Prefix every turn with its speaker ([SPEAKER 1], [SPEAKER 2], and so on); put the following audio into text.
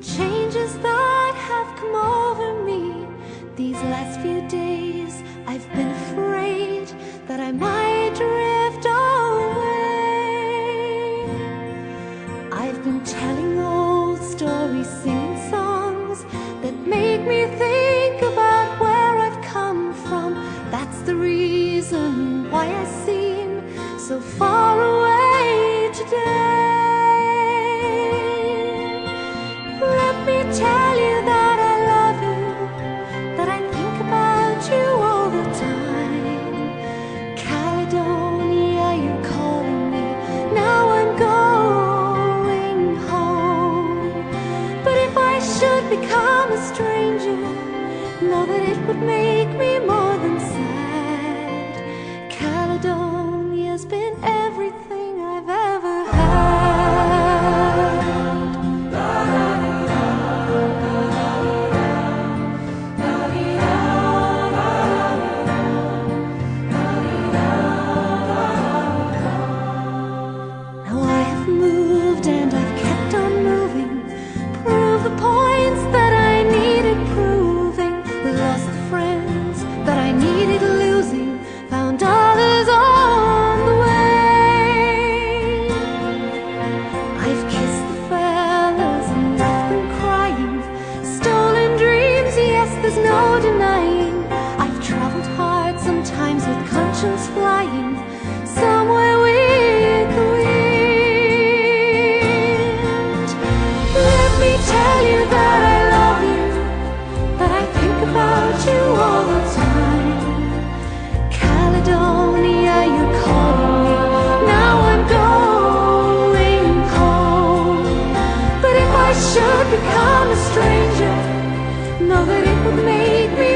[SPEAKER 1] changes that have come over me these last few days, I've been afraid that I might drift away. I've been telling old stories, singing songs that make me think about where I've come from. That's the reason why I seem so far away today. Let me tell you that I love you, that I think about you all the time. Caledonia, you're calling me, now I'm going home. But if I should become a stranger, know that it would make me more than sad. Caledonia's been everything I've ever had. Now I have moved and I've kept on moving, proved the points that I needed proving, lost the friends that I needed losing, found others on the way. I've kissed the fellas and left them crying, stolen dreams, yes, there's no denying. I've traveled hard, sometimes with conscience flying, somewhere with the wind. Let me tell you that I love you, that I think about you all the time. Caledonia, you're calling me, now I'm going home. But if I should become a stranger, know that it would make me